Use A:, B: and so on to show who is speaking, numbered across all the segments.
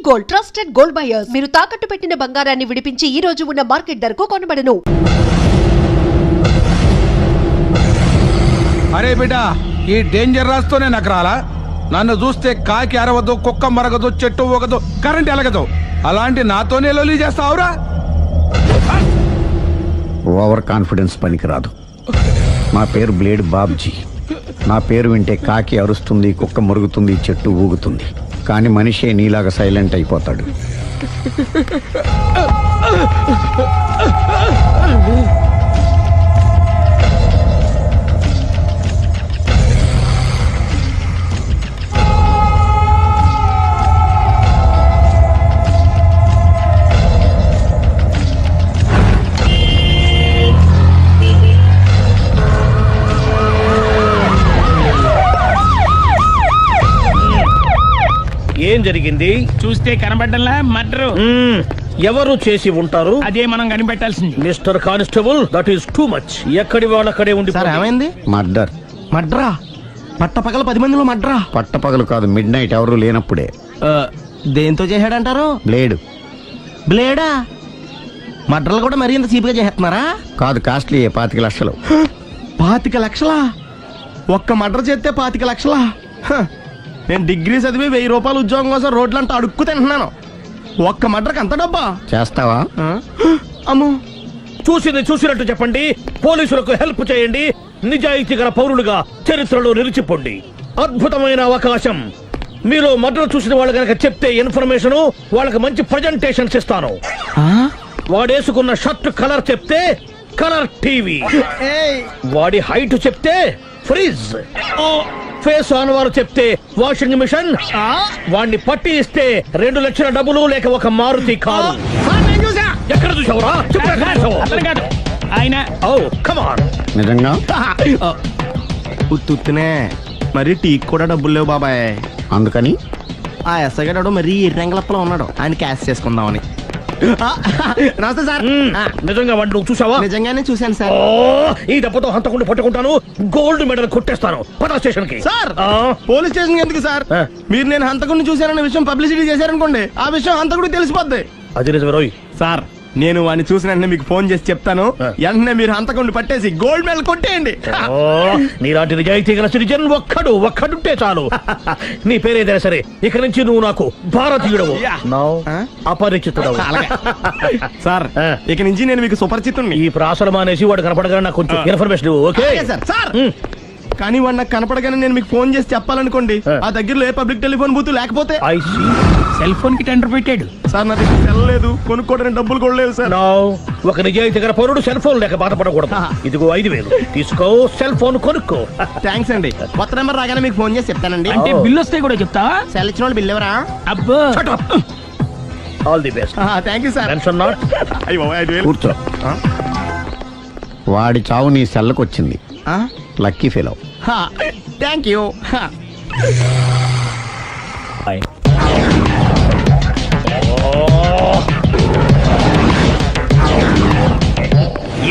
A: Gold, trusted gold buyers. మీరు తాకట్టు పెట్టిన బంగారాన్ని విడిపించి ఈ రోజు ఉన్న మార్కెట్ ధరకు కొనబడను.
B: అరే బిడ్డ, ఈ డేంజర్ రాస్తూనే నాకు రాలా. నన్ను చూస్తే కాకి అరవదు, కుక్క మరగదు, చెట్టు ఊగదు, కరెంట్ ఎలగదు. అలాంటి నాతోనే లొలి చేస్తావురా?
C: ఓవర్ కాన్ఫిడెన్స్ పనికిరాదు. నా పేరు బ్లేడ్ బాబ్జీ. నా పేరు వింటే కాకి అరుస్తుంది, కుక్క మురుగుతుంది, చెట్టు ఊగుతుంది. కానీ మనిషే నీలాగా సైలెంట్ అయిపోతాడు.
D: ఏం జరిగింది?
E: చూస్తే కనబడ్డంలా మర్డరు.
D: ఎవరు చేసి ఉంటారు?
E: అదే మనం కనిపెట్టాల్సింది.
D: Mister constable, that is too much. ఎక్కడి వాళ్ళక్కడే ఉండి.
F: సార్ ఏమైంది?
C: మర్డర్.
F: మడ్రా? పట్టపగల 10 మందిలో మడ్రా?
C: పట్టపగలు కాదు, మిడ్ నైట్ ఎవరు లేనప్పుడే.
F: దేంతో చేశాడంటారు?
C: బ్లేడ్.
F: బ్లేడా? మడ్రలు కూడా మరీ ఇంత చీప్గా చేస్తున్నారా?
C: కాదు, కాస్ట్లీ 25 లక్షలు.
F: 25 లక్షలా? ఒక్క మడ్ర చేస్తే 25 లక్షలా? నేను డిగ్రీ చదివి 1000 రూపాయలు ఉద్యోగం కోసం రోడ్లంతా అడుక్కు తింటున్నాను. ఒక్క మడ్రకు అంత డబ్బా?
C: చేస్తావా?
F: అమ్మో.
D: చూసింది చూసినట్టు చెప్పండి. పోలీసులకు హెల్ప్ చేయండి. నిజాయితీ గల పౌరులుగా చరిత్రలో నిలిచిపోండి. అద్భుతమైన అవకాశం. మీరు మర్డర్ చూసిన వాళ్ళు కనుక చెప్తే ఇన్ఫర్మేషన్, వాళ్ళకి మంచి ప్రజెంటేషన్స్ ఇస్తాను. వాడేసుకున్న షర్ట్ కలర్ చెప్తే కలర్ టీవీ, వాడి హైట్ చెప్తే ఫ్రిజ్, ఫేస్ ఆన్ వారు చెప్తే వాషింగ్ మిషన్, వాడిని పట్టి ఇస్తే 2 లక్షల డబ్బులు లేక ఒక మారుతి కారు. ఎక్కడ చూసావురా?
E: ఆయన
C: నిజంగా
F: ఉత్తునే మరి టీకి కూడా డబ్బులు లేవు బాబాయ్.
C: అందుకని
F: ఆ ఎస్ఐ గారు మరీ ఎర్రంగలప్పలో ఉన్నాడు. ఆయన క్యాష్ చేసుకుందామని. నమస్తే సార్.
D: నిజంగా వాడిని నువ్వు చూసావా?
F: నిజంగానే చూశాను సార్.
D: ఈ దెబ్బతో హంతకుండా పట్టుకుంటాను, గోల్డ్ మెడల్ కొట్టేస్తాను. పటా స్టేషన్ కి.
F: సార్, పోలీస్ స్టేషన్ ఎందుకు సార్? మీరు నేను హంతకుడిని చూశానన్న విషయం పబ్లిసిటీ చేశారనుకోండి, ఆ విషయం హంతకుడికి తెలిసిపోద్ది.
D: అది నిజమే రోయ్.
F: సార్, నేను వాడిని చూసిన వెంటనే మీకు ఫోన్ చేసి చెప్తాను. వెంటనే మీరు హంతకుడిని పట్టేసి గోల్డ్ మెడల్ కొట్టేయండి.
D: నీలాంటి నిజాయితీ గల సిటిజన్ ఒక్కడుంటే చాలు. నీ పేరేదైనా సరే, ఇక నుంచి నువ్వు నాకు భారతీయుడవు, అపరిచితుడవు.
F: సార్, ఇక నుంచి నేను మీకు సుపరిచితుడిని.
D: ఈ ప్రాసలు మానేసి వాడు కనపడగానే నాకు కొంచెం ఇన్ఫర్మేషన్. Okay
F: sir. కానీ వాడు నాకు కనపడగానే నేను మీకు ఫోన్ చేసి చెప్పాలనుకోండి, ఆ దగ్గరలో ఏ పబ్లిక్ టెలిఫోన్ బూత్ లేకపోతే.
E: సెల్ ఫోన్ కి టెండర్ పెట్టాడు
F: సార్. నా దగ్గర సెల్ లేదు, కొనుక్కోవడానికి డబ్బులు కూడా లేవు సార్.
D: ఒక నిజాయితీ గల పౌరుడు సెల్ ఫోన్ లేక బాధపడకూడదు. ఇదిగో 5000 తీసుకో, సెల్ ఫోన్ కొనుక్కో.
F: థ్యాంక్స్ అండి. కొత్త నెంబర్ రాగానే మీకు ఫోన్ చేసి చెప్తానండి.
E: అంటే బిల్ వస్తే కూడా చెప్తావా?
F: సెల్ ఇచ్చిన వాళ్ళు బిల్ ఎవరా?
E: అబ్బో.
D: All the best.
F: Thank you sir.
D: Tension not.
C: కూర్చో. వాడి చావు నీ సెల్లకు వచ్చింది. Lucky fellow.
F: Thank you.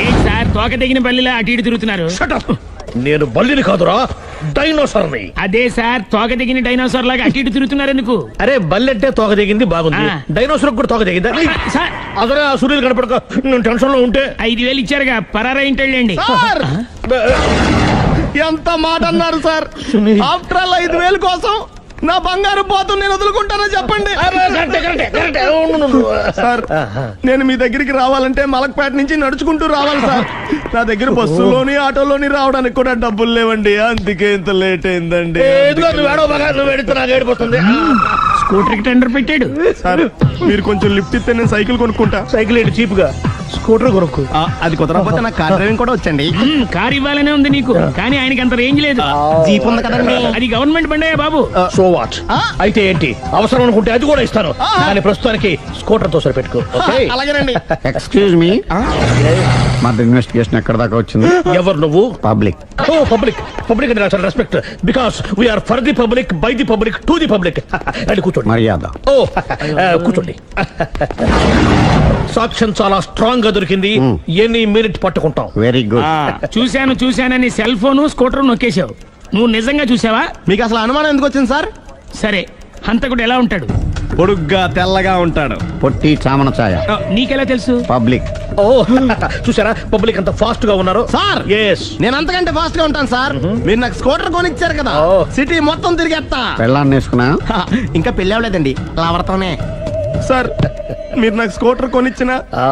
E: ఏం సార్, తోక తెగిన బల్లిలా అటు ఇటు తిరుగుతున్నారు?
D: నేను బల్లిని కాదురా, డైనోసార్ని.
E: అదే సార్, తోక తెగిన డైనోసార్ లాగా అటు ఇటు తిరుగుతున్నారు ఎందుకు?
D: అరే, బల్లెట్టే తోక దిగింది బాగుంది, డైనోసార్ కూడా తోక దిగిందా?
E: సార్,
D: అదరే ఆ సూర్యులు కనపడక నేను టెన్షన్ లో ఉంటే
E: 5000 ఇచ్చారుగా, పరారా ఇంటండి.
F: ఎంత మాట అన్నారు సార్? ఆఫ్టర్ ఆల్ 5000 కోసం నా బంగారు పోతు నేను వదులుకుంటానని చెప్పండి సార్. నేను మీ దగ్గరికి రావాలంటే మలక్పేట నుంచి నడుచుకుంటూ రావాలి సార్. నా దగ్గర బస్సులోని ఆటోలోని రావడానికి కూడా డబ్బులు లేవండి. అందుకే ఇంత లేట్ అయిందండి.
E: స్కూటర్ కి టెండర్ పెట్టాడు
F: సార్. మీరు కొంచెం లిఫ్ట్ ఇస్తే నేను సైకిల్ కొనుక్కుంటా.
D: సైకిల్ ఏంటి చీప్ గా, స్కూటర్ కొనుక్కు.
F: అది కుదరకపోతే నాకు కార్ డ్రైవింగ్ కూడా వచ్చండి.
E: కార్ ఇవ్వాలనే ఉంది నీకు, కానీ ఆయనకి అంత రేంజ్ లేదు.
F: జీప్ ఉంది కదండి.
E: అది గవర్నమెంట్ బండే బాబు.
D: So what? అయితే ఏంటి, అవసరం అనుకుంటే అది కూడా ఇస్తాను, కానీ ప్రస్తుతానికి స్కూటర్ తో సరిపెట్టుకో.
F: అలాగేనండి.
C: ఎక్స్క్యూజ్ మీ, మర్డర్ ఇన్వెస్టిగేషన్ ఎక్కడ దాకా వచ్చింది?
D: ఎవరు నువ్వు?
C: పబ్లిక్.
D: పబ్లిక్ అంటే చాలా respect, because we are for the public, by the public, to the public. అని కూర్చోండి.
C: మర్యాద.
D: కూర్చోండి. సాక్ష్యం చాలా స్ట్రాంగ్ గా దొరికింది. ఎన్ని మినిట్ పట్టుకుంటాం.
C: Very good.
E: చూశానని సెల్ ఫోన్ స్కూటర్ నొక్కేశావు. నువ్వు నిజంగా చూసావా?
F: మీకు అసలు అనుమానం ఎందుకు వచ్చింది సార్?
E: సరే, హంతకుడు ఎలా ఉంటాడు?
F: పొడుగ్గా తెల్లగా ఉంటాడు.
C: పొట్టి చామన ఛాయ.
E: నీకెలా తెలుసు?
C: పబ్లిక్.
D: ఓ చూసారా పబ్లిక్ అంత ఫాస్ట్ గా ఉన్నారు.
F: సార్
D: ఎస్
F: నేను అంతకంటే ఫాస్ట్ గా ఉంటాను సార్. మీరు నాకు స్కూటర్ కొనిచ్చారు కదా,
D: ఓ.
F: సిటీ మొత్తం తిరిగేస్తా.
C: పెళ్ళాన్ని వేసుకున్నా.
F: ఇంకా పెళ్ళి అవ్వలేదండి, లావడతానే. సార్ మీరు నాకు స్కూటర్ కొనిచ్చిన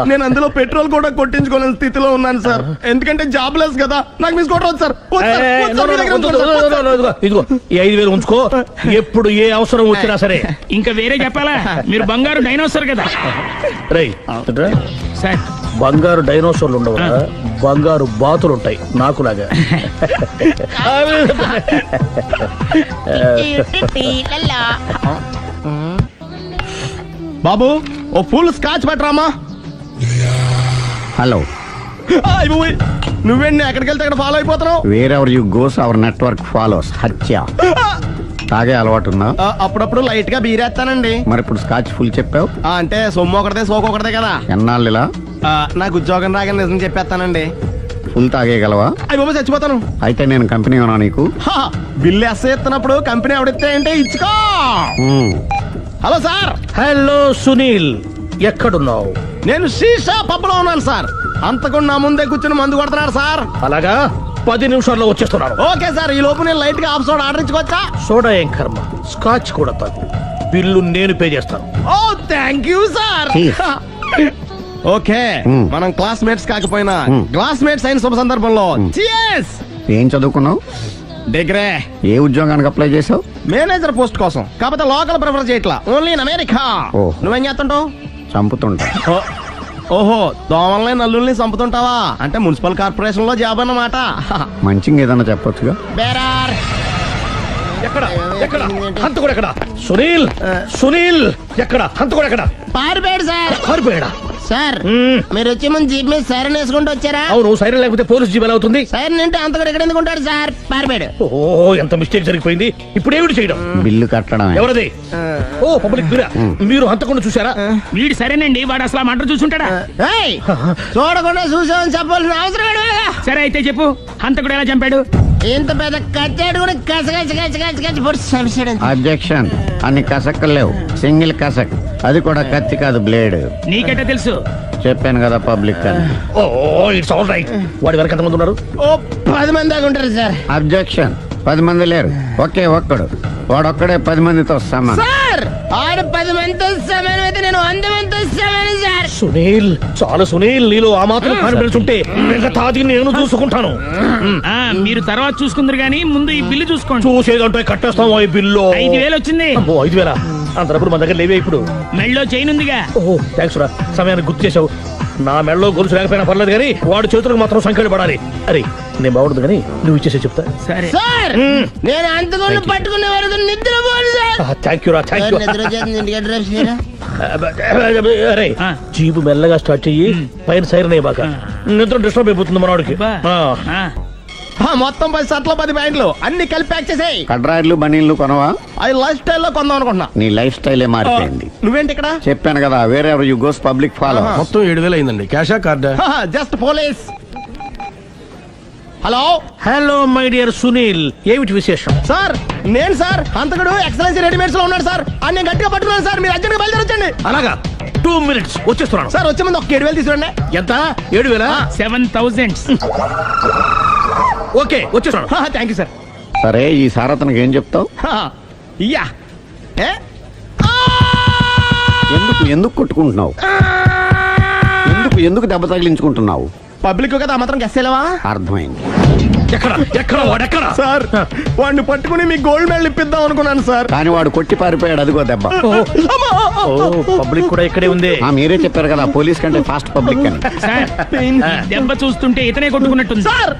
F: నేను అందులో పెట్రోల్ కూడా కొట్టించుకోలేని స్థితిలో ఉన్నాను సార్. ఎందుకంటే జాబ్ లెస్ కదా, నాకు మీ స్కూటర్ వద్దు సార్. వద్దు సార్, వద్దు సార్, మీ దగ్గర ఉంచుకోండి సార్. వద్దు సార్.
D: ఇదిగో ఈ 5,000 ఉంచుకో. ఎప్పుడు ఏ అవసరం వచ్చినా సరే.
E: ఇంకా వేరే చెప్పాలా? మీరు బంగారు డైనోసార్ కదా
D: రేయ్
E: సార్.
D: బంగారు డైనోసార్లు ఉండవు, బంగారు బాతులు ఉంటాయి నాకులాగా.
F: బాబు ఓ ఫుల్ స్కాచ్ పెట్టరామా.
C: హలో.
F: నువ్వేండి ఎక్కడికి వెళ్తే అక్కడ ఫాలో అయిపోతున్నావు?
C: Wherever you goes our network follows. హత్య. తాగే అలవాటు ఉందా?
F: అప్పుడప్పుడు లైట్ గా బీరేస్తానండి.
C: మరి ఇప్పుడు స్కాచ్ ఫుల్ చెప్పావు.
F: అంటే సొమ్ము ఒకటిదే సోకు ఒకటిదే కదా.
C: ఎన్నాళ్ళు ఇలా?
F: నాకు ఉద్యోగం రాగానే నిజం చెప్పేస్తానండి.
C: ఫుల్ తాగేయగలవా?
F: అయ్యి బాబు చచ్చిపోతాను.
C: అయితే నేను కంపెనీ ఉన్నా నీకు.
F: బిల్లు ఎస్ ఎత్తినప్పుడు కంపెనీ ఎవడితే అంటే ఇచ్చుకో.
C: మ్మ్.
F: Hello sir.
D: హలో సునీల్, ఎక్కడున్నావు?
F: నేను శీషా పబ్లో ఉన్నాను సార్. అంతకుండా నా ముందే కూర్చుని మందు కొడుతున్నాడు సార్.
D: అలాగా 10 నిమిషాల్లో వచ్చేస్తున్నాను.
F: ఓకే సార్, ఈ లోపు నేను లైట్ గా ఆఫ్ సోడా ఆర్డర్ ఇచ్చుకోవచ్చా?
D: సోడా ఏం కర్మ, స్కాచ్ కూడా తాగు. బిల్లు నేను పే చేస్తాను.
F: Oh thank you sir.
C: Cheers.
F: Okay మనం క్లాస్మేట్స్ కాకపోయినా క్లాస్మేట్స్ అయిన శుభ సందర్భంలో cheers.
C: ఏం చదువుకున్నావు?
F: డిగ్రీ.
C: ఏ ఉద్యోగానికి అప్లై చేసావు?
F: మేనేజర్ పోస్ట్ కోసం, కాకపోతే లోకల్ ప్రిఫర్ చేయట్లా, ఓన్లీ ఇన్ అమెరికా.
C: ఓ.
F: నువ్వేం చేస్తుంటావు?
C: చంపుతుంటా.
F: ఓహో, దోమల్ని నల్లుల్ని చంపుతుంటావా? అంటే మున్సిపల్ కార్పొరేషన్ లో జాబ్ అన్నమాట.
C: మంచిగా ఏదన్నా చెప్పొచ్చుగా.
F: బేరార్.
D: ఎక్కడ ఎక్కడ హంతకుడు ఎక్కడ? సునీల్, సునీల్ ఎక్కడ? హంతకుడు ఎక్కడ?
F: పారిపోయాడు సార్.
D: పారిపోయాడా?
F: సార్ మీరు వచ్చే ముందు జీప్ మీద సైరన్ వేసుకుంటూ వచ్చారా?
D: అవును, సైరన్ లేకపోతే పోలీస్ జీవన్ అవుతుంది.
F: సైరన్ అంటే అంతకుడు ఎక్కడ ఎందుకు ఉంటాడు సార్? పారిపోయాడు.
D: ఓ ఎంత మిస్టేక్ జరిగిపోయింది. ఇప్పుడు ఏమిటి చేయడం?
C: బిల్లు కట్టడమే.
D: ఎవరది? ఓ పబ్లిక్ మీరా? మీరు హంతకుండా చూసారా?
E: వీడు సరేనండి, వాడు అసలు ఆ మంట చూసుంటాడా?
F: ఏయ్, చూడకుండా చూసామని చెప్పాల్సిన అవసరం లేదా?
E: సరే అయితే చెప్పు, హంతకుడు ఎలా చంపాడు?
F: ఇంత పెద్ద కచ్చాడు కూడా కచ్చ పొడి చంపేశాడు.
C: అబ్జెక్షన్. అన్ని కసక్కలు లేవు, సింగిల్ కసక్. అది కూడా కత్తి కాదు, బ్లేడ్.
E: నీకెట్టా తెలుసు?
C: చెప్పాను కదా పబ్లిక్ అని.
D: Oh it's all right. వాడి వరకు ఎంతమంది ఉన్నారు?
F: ఓ 10 మంది దాకా ఉంటారు సార్.
C: అబ్జెక్షన్. 10 మంది లేరు, ఒకే ఒక్కడు. వాడొక్కడే 10 మందితో సమానం.
F: సార్ ఆడు 10 మందితో సమానం అయితే నేను 100 మందితో సమానం సార్.
D: సునీల్, చాలు సునీల్, నీలో ఆ మాత్రం కాన్ఫిడెన్స్ ఉంటే మిగతాది నేను చూసుకుంటాను.
E: ఆ, మీరు తర్వాత చూసుకుందరు గానీ ముందు ఈ బిల్లు చూసుకోండి.
D: చూసేదంటే కట్టేస్తాం ఈ బిల్లు.
E: 5,000 వచ్చింది.
D: అమ్మో 5,000? అంతప్పుడు మన దగ్గర లేవే ఇప్పుడు.
E: మెళ్ళో చైన్ ఉందిగా.
D: ఓహో థ్యాంక్స్ రా, సమయానికి గుర్తు చేసావు. నా మెడలో గొలుసు లేకపోయినా పర్లేదు కానీ వాడి చేతులకు మాత్రం సంఖ్యలు పడాలి. అరే నేను బాగుండదు కానీ నువ్వు ఇచ్చేసే చెప్తా.
E: సరే
F: సార్ నేను అంతకుండా పట్టుకునే వరకు నిద్రపోను సార్.
D: థ్యాంక్ యూ రా, థ్యాంక్ యూ.
F: నిద్ర చేస్తుంది, ఇంటికి డ్రైవ్ చేయరా?
D: అరే
E: ఆ.
D: జీపు మెల్లగా స్టార్ట్ చెయ్యి, పైన సైరన్ అయ్యాక నిద్ర డిస్టర్బ్ అయిపోతుంది మనవాడికి.
E: బా.
D: ఆ.
E: ఆ,
F: మొత్తం 10 షర్ట్లు 10 ప్యాంట్లు అన్ని కలిపి ప్యాక్ చేసేయ్.
C: కడ్రాయిడ్లు బనీళ్లు కొనవా?
F: అది లైఫ్ స్టైల్లో కొందాం అనుకుంటున్నా.
C: నీ లైఫ్ స్టైలే మారిపోయింది.
F: నువ్వేంటి ఇక్కడ?
C: చెప్పాను కదా, వేరే ఎవరు యు గోస్ పబ్లిక్ ఫాలో.
B: మొత్తం 7,000 అయిందండి. క్యాషా కార్డా?
F: Just police. Hello
D: hello my dear Sunil, ఏమిటి విశేషం?
F: సార్ నేను సార్ అంతకుడు ఎక్సలెన్సీ రెడీమేడ్స్ లో ఉన్నాడు సార్. అని నేను గట్టిగా పట్టుకున్నాను సార్. మీరు అర్జెంట్గా బయలుదేరొచ్చండి.
D: అలాగా 2 minutes వచ్చేస్తున్నాను.
F: సార్ వచ్చే ముందు ఒక 7,000 తీసుకురండి.
D: ఎంత? 7,000?
E: 7,000.
D: ఓకే వచ్చేస్తున్నాను.
F: Thank you sir.
C: సరే, ఈ సారతనకి ఏం చెప్తావు?
F: యా ఏ?
C: ఎందుకు కొట్టుకుంటున్నావు? ఎందుకు దెబ్బ తగిలించుకుంటున్నావు?
F: పబ్లిక్ కదా ఆ మాత్రం గెస్సేలేవా?
C: అర్థమైంది.
D: ఎక్కడ ఎక్కడ వాడెక్కడ?
F: సార్ వాడిని పట్టుకుని మీ గోల్డ్ మెడల్ ఇప్పిద్దాం అనుకున్నాను సార్.
C: కానీ వాడు కొట్టి పారిపోయాడు, అదిగో దెబ్బ.
D: పబ్లిక్ కూడా ఇక్కడే ఉంది.
C: మీరే చెప్పారు కదా పోలీస్ కంటే ఫాస్ట్ పబ్లిక్ అని.
E: సార్ ఈ దెబ్బ చూస్తుంటే ఇతనే కొట్టుకున్నట్టుంది.
F: సార్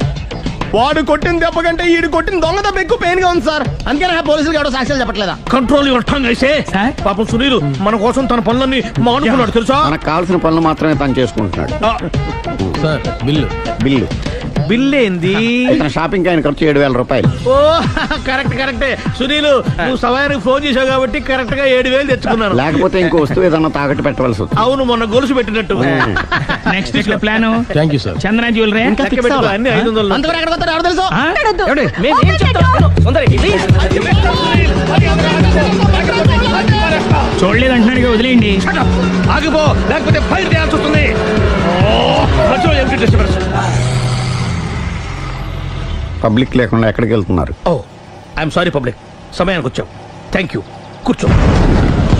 F: వాడు కొట్టిన దెబ్బ కంటే ఈడు కొట్టిన దొంగ దెబ్బ ఎక్కువ పెయిన్ గా ఉంది సార్. అందుకని పోలీసులు ఎవడో సాక్ష్యాలు చెప్పట్లేదా?
D: కంట్రోల్ యువర్ టంగ్ అయితే.
E: సార్?
D: పాపం సునీల్ మన కోసం తన పనులన్నీ మానుకున్నాడు తెలుసా?
C: మనకు కావాల్సిన పనులు మాత్రమే తను చేసుకుంటున్నాడు.
B: Sir bill.
C: బిల్లు
D: బిల్ ఏంది?
C: ఇతను షాపింగ్ ఆయన ఖర్చు 7,000 రూపాయలు.
D: ఓ కరెక్ట్ కరెక్టే సునీల్, నువ్వు సమయానికి ఫోన్ చేసావు కాబట్టి కరెక్ట్ గా 7,000 తెచ్చుకున్నాను.
C: లేకపోతే ఇంకో వస్తువు ఏదన్నా తాకట్టు పెట్టవలసి వస్తుంది.
D: అవును, మొన్న గొలుసు పెట్టినట్టు.
E: Next plan
B: thank you sir.
E: Chandana jewellery.
D: లెక్క పెట్టుకో, అన్ని 500.
F: అంతవరకు ఎక్కడ చేస్తారు ఎవరు తెలుసు
A: మాట్లాడొద్దు.
G: మేమేం చెప్తాం సుందరి ప్లీజ్
E: చూడలేదు అంటున్నాడు వదిలేయండి.
D: Shut up! ఆగిపో లేకపోతే ఫైర్ చేయాల్సి వస్తుంది. మధ్యలో ఏమిటి disturbance?
C: పబ్లిక్ లేకుండా ఎక్కడికి వెళ్తున్నారు?
D: ఓ ఐఎమ్ సారీ పబ్లిక్, సమయానికి వచ్చాం. థ్యాంక్ యూ, కూర్చో.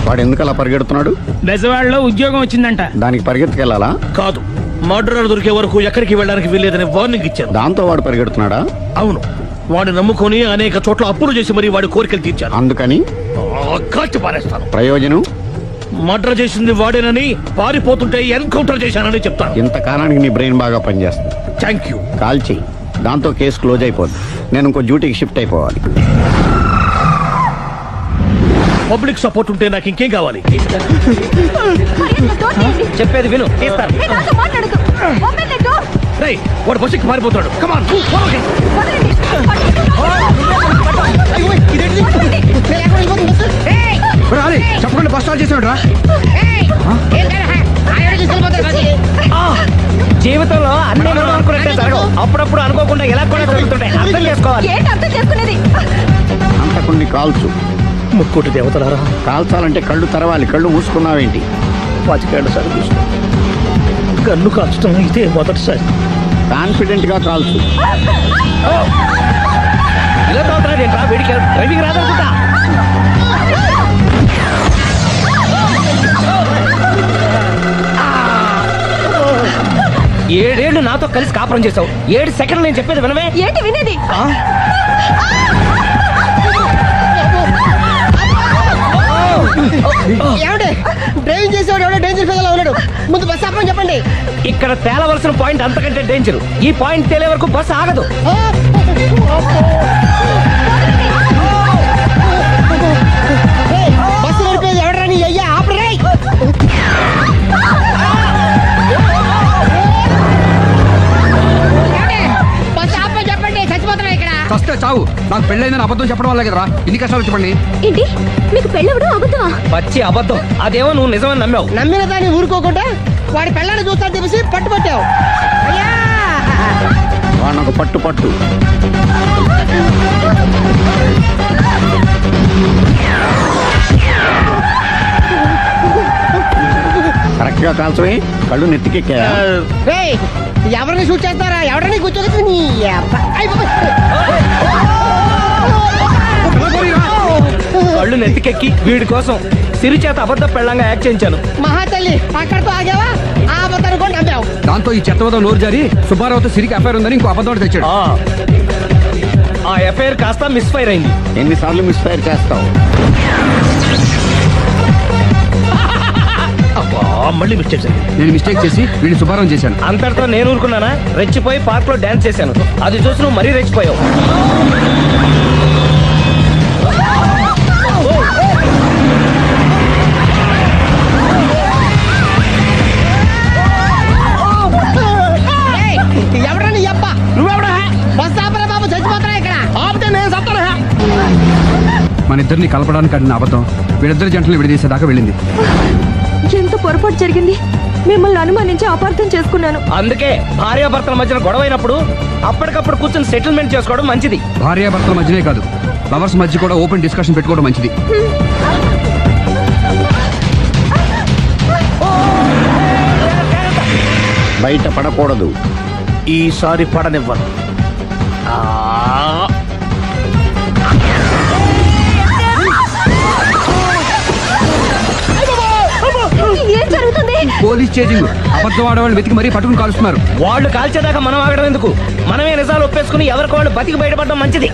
C: వాడు ఎందుకు అలా పరిగెడుతున్నాడు?
E: బెజవాడలో ఉద్యోగం వచ్చిందంట.
C: దానికి పరిగెత్తుకెళ్ళాలా?
D: కాదు, మర్డరర్ దొరికే వరకు ఎక్కడికి వెళ్ళడానికి వీల్లేదని వార్నింగ్ ఇచ్చాను.
C: దాంతో వాడు పరిగెడుతున్నాడా?
D: అవును, వాడిని నమ్ముకొని అనేక చోట్ల అప్పులు చేసి మరి వాడి కోరికలు తీర్చాను.
C: అందుకని
D: కాల్చి పారేస్తాను.
C: ప్రయోజనం?
D: మర్డర్ చేసింది వాడేనని, పారిపోతుంటే ఎన్కౌంటర్ చేశానని చెప్తాను.
C: ఇంతకాలానికి నీ బ్రెయిన్ బాగా పనిచేస్తుంది.
D: Thank you.
C: కాల్ చెయ్యి, దాంతో కేసు క్లోజ్ అయిపోద్ది. నేను ఇంకో డ్యూటీకి షిఫ్ట్ అయిపోవాలి.
D: పబ్లిక్ సపోర్ట్ ఉంటే నాకు ఇంకేం కావాలి?
G: చెప్పేది విను తీస్తారు.
D: రేయ్, వాడు బస్సుకి పారిపోతాడు. కమాన్
B: చెప్పకుండా బస్ స్టార్ట్ చేసాడు రా.
G: జీవితంలో అన్ని మనం అనుకున్నట్టే జరగవు. అప్పుడప్పుడు అనుకోకుండా ఎలా కూడా జరుగుతుంటాయి. అర్థం చేసుకోవాలి.
C: అంతకుని కాల్చు.
D: ముక్కోటి దేవతలారా,
C: కాల్చాలంటే కళ్ళు తెరవాలి. కళ్ళు మూసుకున్నావేంటి?
D: 25 సార్లు చూసిన గన్ను కాల్చడం ఇదే మొదటిసారి.
C: కాన్ఫిడెంట్ గా కాల్చు.
G: ఇలా తోలుతున్నాడు ఏంట్రా? వీడికి డ్రైవింగ్ రాదనుకుంటా. ఏడేళ్లు నాతో కలిసి కాపురం చేసావు. 7 సెకండ్లు నేను చెప్పేది వినవే.
A: ఏంటి వినేది?
F: డ్రైవింగ్ చేసేవాడు ఎవడో డేంజర్ ఫెలో ఉన్నాడు. ముందు బస్ ఆపమని చెప్పండి.
G: ఇక్కడ తేలవలసిన పాయింట్ అంతకంటే డేంజర్. ఈ పాయింట్ తేలే వరకు బస్సు ఆగదు.
F: బస్సు నడిపేది ఎవడరా నీ అయ్యా? ఆపరే. బస్ ఆపమని చెప్పండి, చచ్చిపోతున్నా ఇక్కడ.
B: ఫస్ట్ చావు. నాకు పెళ్ళైందని అబద్ధం చెప్పడం వల్ల కదరా ఇన్ని కష్టాలు చెప్పండి.
A: ఏంటి మీకు పెళ్ళవడం అబద్ధమా?
G: పచ్చి అబద్ధం. అదేమో నువ్వు నిజమని నమ్మావు.
F: నమ్మిన దాన్ని ఊరుకోకుండా వాడి పెళ్ళాన్ని చూస్తాను తెలిసి పట్టుబట్టావు. అయ్యా
C: వాడిని ఒక పట్టు పట్టు. కరెక్ట్ గా కాల్చవే. కళ్ళు నెత్తికెక్కా?
F: రేయ్, ఎవరిని షూట్ చేస్తారా? ఎవరిని కూర్చోగచ్చు నీ అబ్బ. అయ్ బాబోయ్.
G: కళ్ళు నెత్తికెక్కి వీడి కోసం సిరి చేత అబద్ధ పెళ్ళంగా యాక్ట్ చేయించాను.
F: మహాతల్లి అక్కడితో ఆగావా? ఆ అబద్ధాన్ని కూడా నమ్మావు.
B: దాంతో ఈ చెత్తవదో నోరు జారి సుబ్బారావుతో సిరికి అఫైర్ ఉందని ఇంకో అబద్ధం తెచ్చాడు.
G: ఆ ఎఫ్ఐఆర్ కాస్త మిస్ఫైర్ అయింది.
C: ఎన్నిసార్లు మిస్ఫైర్ చేస్తావు?
D: మళ్ళీ మిస్టేక్ జరిగింది.
B: నేను మిస్టేక్ చేసి వీడిని సుబ్బారావు చేశాను.
G: అంతటితో నేను ఊరుకున్నానా? రెచ్చిపోయి పార్క్ లో డాన్స్ చేశాను. అది చూసి నువ్వు మరీ రెచ్చిపోయావు.
F: ఎవరా నీ అబ్బ? నువ్వెవడా? బస్ ఆపరా బాబు, చచ్చిపోతారా ఇక్కడ. ఆపితే నేను చస్తానా?
B: మన ఇద్దరిని కలపడానికి అడిగిన అబద్ధం వీళ్ళిద్దరి జంటలు విడదీసేదాకా వెళ్ళింది.
A: ఎంత పొరపాటు జరిగింది. మిమ్మల్ని అనుమానించి అపార్థం చేసుకున్నాను.
G: అందుకే భార్యాభర్తల మధ్యన గొడవైనప్పుడు అప్పటికప్పుడు కూర్చొని సెటిల్మెంట్ చేసుకోవడం మంచిది.
B: భార్యాభర్తల మధ్యనే కాదు, లవర్స్ మధ్య కూడా ఓపెన్ డిస్కషన్ పెట్టుకోవడం మంచిది.
C: బయట పడకూడదు.
D: ఈసారి పడనివ్వను.
A: ఏం జరుగుతుంది?
B: Police chasing. అబద్ధం ఆడవాళ్ళు వెతికి మరీ పట్టుకుని కాలుస్తున్నారు.
G: వాళ్ళు కాల్చేదాకా మనం ఆగడం ఎందుకు? మనమే నిజాలు ఒప్పేసుకుని ఎవరికి వాళ్ళు బతికి బయటపడడం మంచిది.